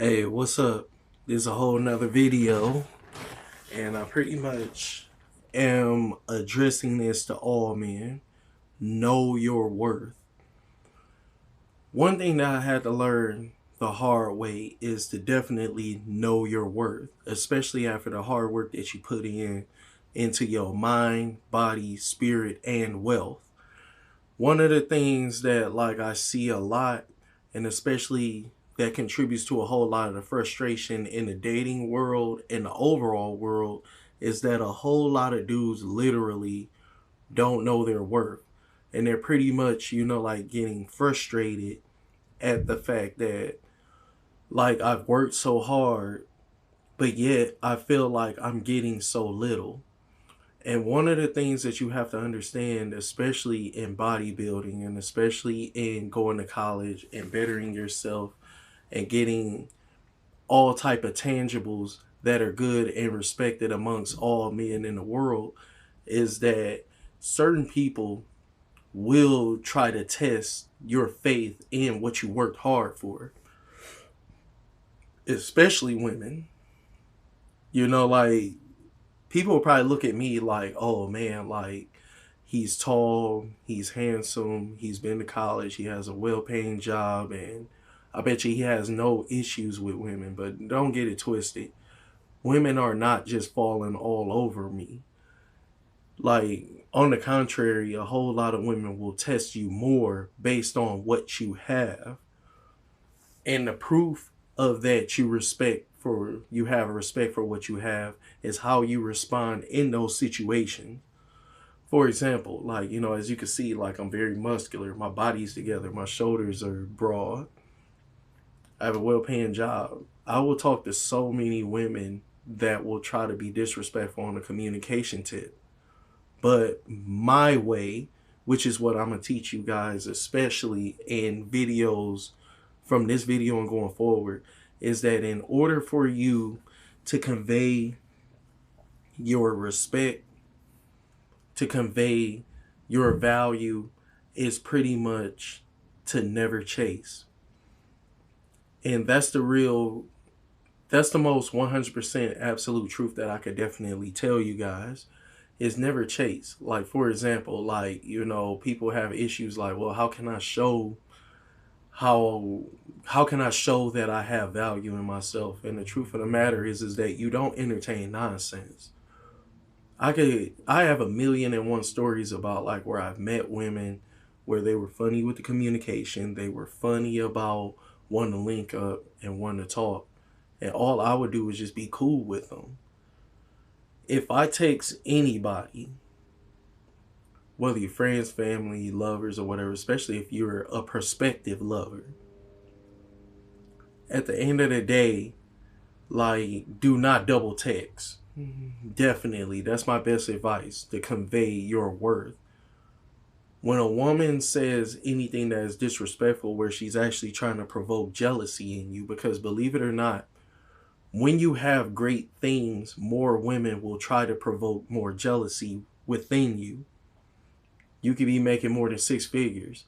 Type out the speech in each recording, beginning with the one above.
Hey, what's up? This is a whole nother video, and I pretty much am addressing this to all men. Know your worth. One thing that I had to learn the hard way is to definitely know your worth, especially after the hard work that you put into your mind, body, spirit, and wealth. One of the things that I see a lot, and especially that contributes to a whole lot of the frustration in the dating world and the overall world, is that a whole lot of dudes literally don't know their worth. And they're pretty much, getting frustrated at the fact that I've worked so hard, but yet I feel like I'm getting so little. And one of the things that you have to understand, especially in bodybuilding and especially in going to college and bettering yourself and getting all type of tangibles that are good and respected amongst all men in the world, is that certain people will try to test your faith in what you worked hard for, especially women. People will probably look at me like, oh man, he's tall, he's handsome, he's been to college, he has a well paying job, and I bet you he has no issues with women. But don't get it twisted. Women are not just falling all over me. On the contrary, a whole lot of women will test you more based on what you have. And the proof of that you have a respect for what you have is how you respond in those situations. For example, as you can see, I'm very muscular, my body's together, my shoulders are broad, I have a well paying job. I will talk to so many women that will try to be disrespectful on the communication tip. But my way, which is what I'm gonna teach you guys, especially in videos from this video and going forward, is that in order for you to convey your respect, to convey your value, is pretty much to never chase. And that's the most 100% absolute truth that I could definitely tell you guys, is never chase. For example, people have issues like, well, how how can I show that I have value in myself? And the truth of the matter is that you don't entertain nonsense. I have a million and one stories about where I've met women where they were funny with the communication, they were funny about wanting to link up and wanting to talk, and all I would do is just be cool with them. If I text anybody, whether you're friends, family, lovers, or whatever, especially if you're a prospective lover, at the end of the day, do not double text. Definitely, that's my best advice to convey your worth. When a woman says anything that is disrespectful, where she's actually trying to provoke jealousy in you, because believe it or not, when you have great things, more women will try to provoke more jealousy within you. You could be making more than six figures,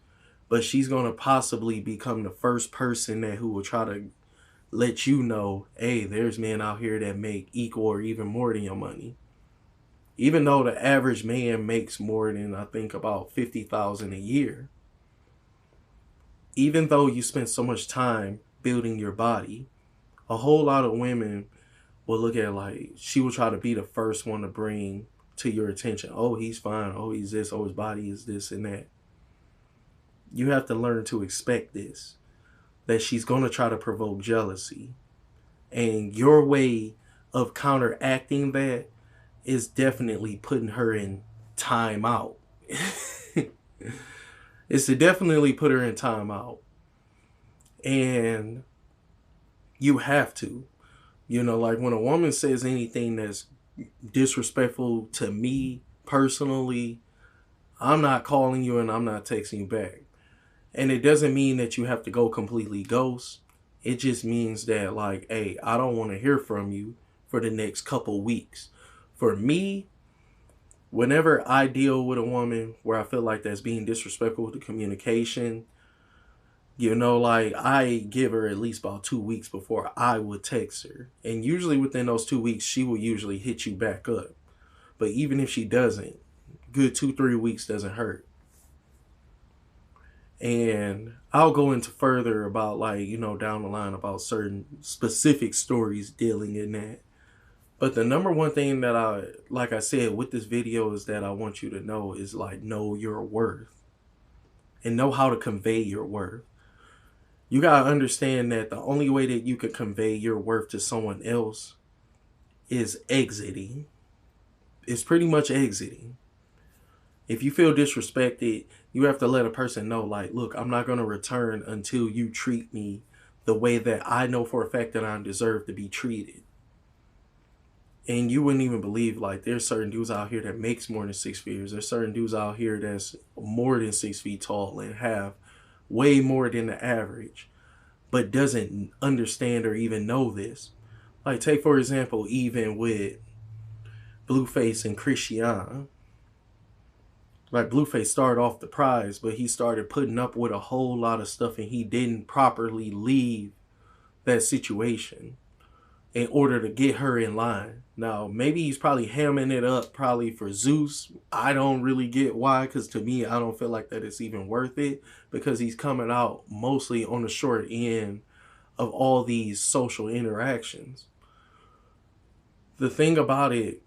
but she's going to possibly become the first person who will try to let you know, hey, there's men out here that make equal or even more than your money. Even though the average man makes more than, I think, about 50,000 a year. Even though you spend so much time building your body, a whole lot of women will look at she will try to be the first one to bring to your attention, oh, he's fine, oh, he's this, oh, his body is this and that. You have to learn to expect this, that she's going to try to provoke jealousy. And your way of counteracting that is definitely putting her in timeout. It's to definitely put her in timeout. And you have to. When a woman says anything that's disrespectful to me personally, I'm not calling you and I'm not texting you back. And it doesn't mean that you have to go completely ghost. It just means that, hey, I don't want to hear from you for the next couple weeks. For me, whenever I deal with a woman where I feel like that's being disrespectful with the communication, You know, like I give her at least about 2 weeks before I would text her. And usually within those 2 weeks, she will usually hit you back up. But even if she doesn't, good 2, 3 weeks doesn't hurt. And I'll go into further about, like, you know, down the line about certain specific stories dealing in that. But the number one thing that like I said, with this video is that I want you to know is, like, know your worth and know how to convey your worth. You got to understand that the only way that you could convey your worth to someone else is exiting. It's pretty much exiting. If you feel disrespected, you have to let a person know, like, look, I'm not going to return until you treat me the way that I know for a fact that I deserve to be treated. And you wouldn't even believe, like, there's certain dudes out here that makes more than 6 figures. There's certain dudes out here that's more than 6 feet tall and have way more than the average, but doesn't understand or even know this. Like, take, for example, even with Blueface and Chrisean. Like, Blueface started off the prize, but he started putting up with a whole lot of stuff, and he didn't properly leave that situation in order to get her in line. Now, maybe he's probably hamming it up probably for Zeus. I don't really get why, because to me, I don't feel like that it's even worth it, because he's coming out mostly on the short end of all these social interactions. The thing about it,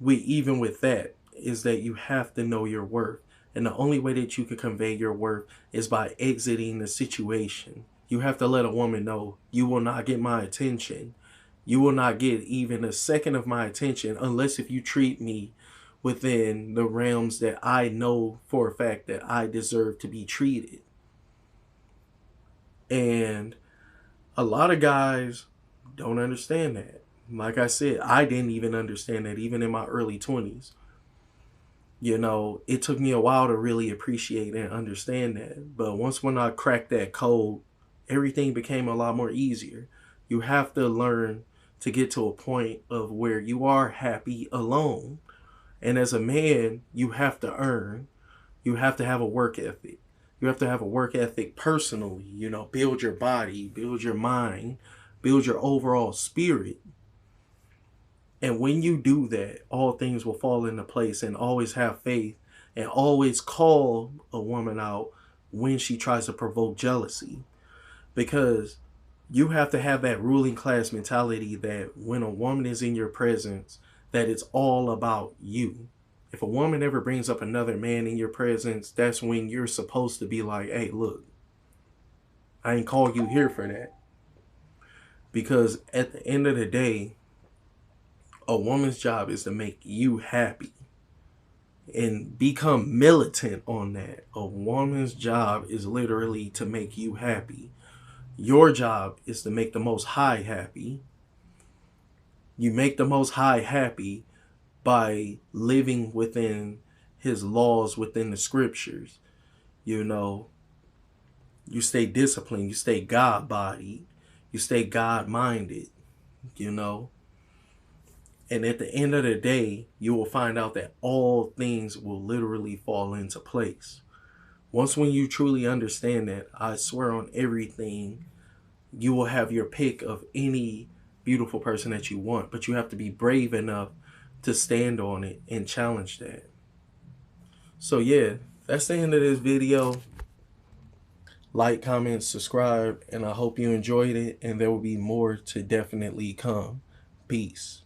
even with that, is that you have to know your worth. And the only way that you can convey your worth is by exiting the situation. You have to let a woman know, you will not get my attention. You will not get even a second of my attention unless if you treat me within the realms that I know for a fact that I deserve to be treated. And a lot of guys don't understand that. Like I said, I didn't even understand that even in my early 20s. You know, it took me a while to really appreciate and understand that. But when I cracked that code, everything became a lot more easier. You have to learn to get to a point of where you are happy alone. And as a man, you have to earn. You have to have a work ethic. You have to have a work ethic personally. You know, build your body, build your mind, build your overall spirit. And when you do that, all things will fall into place. And always have faith, and always call a woman out when she tries to provoke jealousy. Because you have to have that ruling class mentality that when a woman is in your presence, that it's all about you. If a woman ever brings up another man in your presence, that's when you're supposed to be like, hey, look, I ain't called you here for that. Because at the end of the day, a woman's job is to make you happy, and become militant on that. A woman's job is literally to make you happy. Your job is to make the Most High happy. You make the Most High happy by living within his laws, within the scriptures. You know, you stay disciplined, you stay God-bodied, you stay God-minded, you know. And at the end of the day, you will find out that all things will literally fall into place. When you truly understand that, I swear on everything, you will have your pick of any beautiful person that you want. But you have to be brave enough to stand on it and challenge that. So yeah, that's the end of this video. Like, comment, subscribe, and I hope you enjoyed it. And there will be more to definitely come. Peace.